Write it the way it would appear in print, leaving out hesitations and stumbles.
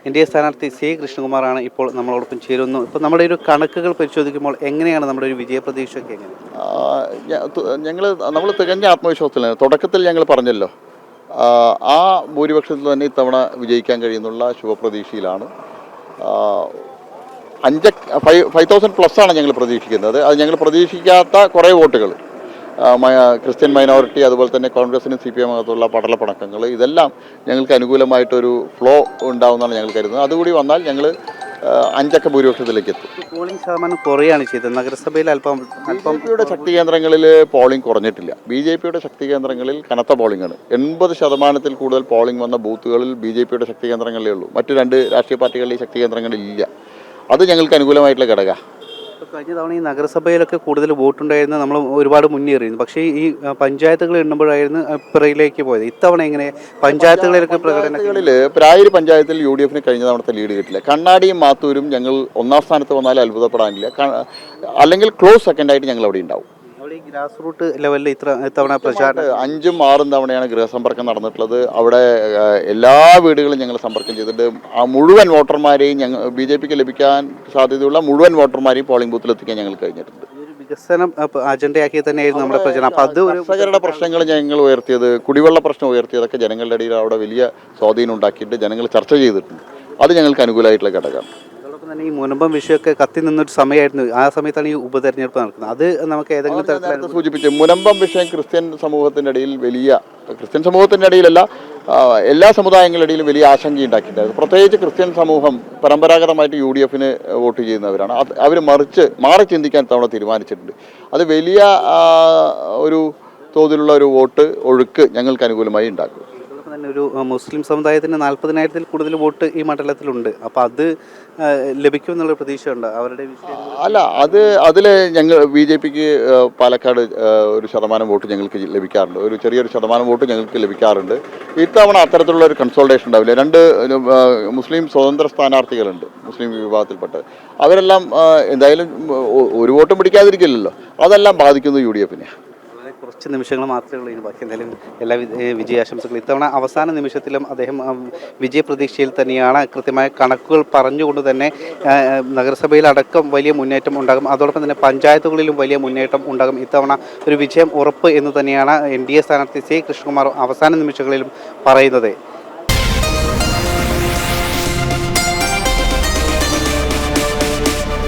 NDA സ്ഥാനാർത്ഥി C കൃഷ്ണകുമാറാണ് ഇപ്പോൾ നമ്മളോടൊപ്പം ചേരുന്നു. ഇപ്പോൾ നമ്മുടെ ഒരു കണക്കുകൾ പരിശോധിക്കുമ്പോൾ എങ്ങനെയാണ് നമ്മുടെ ഒരു വിജയപ്രതീക്ഷയൊക്കെ എങ്ങനെ? നമ്മൾ തികഞ്ഞ ആത്മവിശ്വാസത്തിലാണ്. തുടക്കത്തിൽ ഞങ്ങൾ പറഞ്ഞല്ലോ, ആ ഭൂരിപക്ഷത്തിൽ തന്നെ ഇത്തവണ വിജയിക്കാൻ കഴിയുന്നുള്ള ശുഭപ്രതീക്ഷയിലാണ്. 5,000+ ആണ് ഞങ്ങൾ പ്രതീക്ഷിക്കുന്നത്. അത് ഞങ്ങൾ പ്രതീക്ഷിക്കാത്ത കുറേ വോട്ടുകൾ, ക്രിസ്ത്യൻ മൈനോറിറ്റി, അതുപോലെ തന്നെ കോൺഗ്രസിനും CPM അകത്തുള്ള പടലപ്പണക്കങ്ങൾ, ഇതെല്ലാം ഞങ്ങൾക്ക് അനുകൂലമായിട്ടൊരു ഫ്ലോ ഉണ്ടാവുമെന്നാണ് ഞങ്ങൾ കരുതുന്നത്. അതുകൂടി വന്നാൽ ഞങ്ങൾ 5 ഭൂരിപക്ഷത്തിലേക്ക് എത്തും. പോളിംഗ് ശതമാനം കുറയാണ് ചെയ്തത്. നഗരസഭയിൽ അല്പം BJP-യുടെ ശക്തി കേന്ദ്രങ്ങളിൽ പോളിംഗ് കുറഞ്ഞിട്ടില്ല. BJP-യുടെ ശക്തി കേന്ദ്രങ്ങളിൽ കനത്ത പോളിംഗാണ്. 80% കൂടുതൽ പോളിംഗ് വന്ന ബൂത്തുകളിൽ BJP-യുടെ ശക്തി കേന്ദ്രങ്ങളിലേ ഉള്ളൂ. മറ്റു 2 രാഷ്ട്രീയ പാർട്ടികളുടെ ശക്തി കേന്ദ്രങ്ങളിലില്ല. അത് ഞങ്ങൾക്ക് അനുകൂലമായിട്ടുള്ള ഘടകമാണ്. കഴിഞ്ഞ തവണ ഈ നഗരസഭയിലൊക്കെ കൂടുതൽ വോട്ടുണ്ടായിരുന്നു, നമ്മൾ ഒരുപാട് മുന്നേറിയിരുന്നു. പക്ഷേ ഈ പഞ്ചായത്തുകൾ എണ്ണുമ്പോഴായിരുന്നു പിറയിലേക്ക് പോയത്. ഇത്തവണ എങ്ങനെ പഞ്ചായത്തുകളിലൊക്കെ പഞ്ചായത്തുകളിൽ പ്രായരി പഞ്ചായത്തിൽ UDF-ന് കഴിഞ്ഞ തവണത്തെ ലീഡ് കിട്ടില്ല. കണ്ണാടിയും മാത്തൂരും ഞങ്ങൾ 1ാം സ്ഥാനത്ത് വന്നാൽ അത്ഭുതപ്പെടാനില്ല. അല്ലെങ്കിൽ ക്ലോസ് സെക്കൻഡായിട്ട് ഞങ്ങൾ അവിടെ ഉണ്ടാവും. ഗ്രാസ് റൂട്ട് ലെവലിൽ ഇത്തവണ പ്രചാരണം 5ഉം 6ഉം തവണയാണ് ഗൃഹസമ്പർക്കം നടന്നിട്ടുള്ളത്. അവിടെ എല്ലാ വീടുകളും ഞങ്ങൾ സമ്പർക്കം ചെയ്തിട്ട് ആ മുഴുവൻ വോട്ടർമാരെയും BJP-ക്ക് ലഭിക്കാൻ സാധ്യതയുള്ള മുഴുവൻ വോട്ടർമാരെയും പോളിംഗ് ബൂത്തിൽ എത്തിക്കാൻ ഞങ്ങൾ കഴിഞ്ഞിട്ടുണ്ട്. വികസനം അജണ്ടയാക്കി തന്നെയായിരുന്നു നമ്മുടെ പ്രചരണം. അപ്പോൾ അത് കർഷകരുടെ പ്രശ്നങ്ങൾ ഞങ്ങൾ ഉയർത്തിയത്, കുടിവെള്ള പ്രശ്നം ഉയർത്തിയതൊക്കെ ജനങ്ങളുടെ ഇടയിൽ അവിടെ വലിയ സ്വാധീനം ഉണ്ടാക്കിയിട്ട് ജനങ്ങൾ ചർച്ച ചെയ്തിട്ടുണ്ട്. അത് ഞങ്ങൾക്ക് അനുകൂലമായിട്ടുള്ള ഘടകമാണ്. അതോടൊപ്പം തന്നെ ഈ മുനമ്പം വിഷയമൊക്കെ കത്തി നിന്നൊരു സമയമായിരുന്നു. ആ സമയത്താണ് ഈ ഉപതെരഞ്ഞെടുപ്പ് നടക്കുന്നത്. അത് നമുക്ക് ഏതെങ്കിലും തരത്തിൽ സൂചിപ്പിച്ചു. മുനമ്പം വിഷയം ക്രിസ്ത്യൻ സമൂഹത്തിൻ്റെ ഇടയിലല്ല, എല്ലാ സമുദായങ്ങളുടെ ഇടയിലും വലിയ ആശങ്കയുണ്ടാക്കിയിട്ടുണ്ടായിരുന്നു. പ്രത്യേകിച്ച് ക്രിസ്ത്യൻ സമൂഹം പരമ്പരാഗതമായിട്ട് UDF-ന് വോട്ട് ചെയ്യുന്നവരാണ്. അവർ മാറി ചിന്തിക്കാൻ തവണ തീരുമാനിച്ചിട്ടുണ്ട്. അത് വലിയ ഒരു തോതിലുള്ള ഒരു വോട്ട് ഒഴുക്ക് ഞങ്ങൾക്ക് അനുകൂലമായി ഉണ്ടാക്കും. തന്നെ ഒരു മുസ്ലിം സമുദായത്തിന് 40,000-ൽ കൂടുതൽ വോട്ട് ഈ മണ്ഡലത്തിലുണ്ട്. അപ്പോൾ അത് ലഭിക്കുമെന്നുള്ള പ്രതീക്ഷയുണ്ട് അവരുടെ അതിൽ ഞങ്ങൾ BJP-ക്ക് പാലക്കാട് ഒരു ശതമാനം വോട്ട് ഞങ്ങൾക്ക് ലഭിക്കാറുണ്ട്. ഒരു ചെറിയൊരു ശതമാനം വോട്ട് ഞങ്ങൾക്ക് ലഭിക്കാറുണ്ട്. ഇത്തവണ അത്തരത്തിലുള്ള ഒരു കൺസോൾട്ടേഷൻ ഉണ്ടാവില്ല. 2 മുസ്ലിം സ്വതന്ത്ര സ്ഥാനാർത്ഥികളുണ്ട്, മുസ്ലിം വിഭാഗത്തിൽപ്പെട്ട്. അവരെല്ലാം എന്തായാലും ഒരു വോട്ടും പിടിക്കാതിരിക്കില്ലല്ലോ. അതെല്ലാം ബാധിക്കുന്നത് UDF-നെ. കുറച്ച് നിമിഷങ്ങൾ മാത്രമേ ഉള്ളൂ. ഇനി ബാക്കി എന്തായാലും എല്ലാ വിജയാശംസകളും. ഇത്തവണ അവസാന നിമിഷത്തിലും അദ്ദേഹം വിജയപ്രതീക്ഷയിൽ തന്നെയാണ്. കൃത്യമായ കണക്കുകൾ പറഞ്ഞുകൊണ്ട് തന്നെ നഗരസഭയിലടക്കം വലിയ മുന്നേറ്റം ഉണ്ടാകും. അതോടൊപ്പം തന്നെ പഞ്ചായത്തുകളിലും വലിയ മുന്നേറ്റം ഉണ്ടാകും. ഇത്തവണ ഒരു വിജയം ഉറപ്പ് എന്ന് തന്നെയാണ് NDA സ്ഥാനാർത്ഥി സി കൃഷ്ണകുമാർ അവസാന നിമിഷങ്ങളിലും പറയുന്നത്.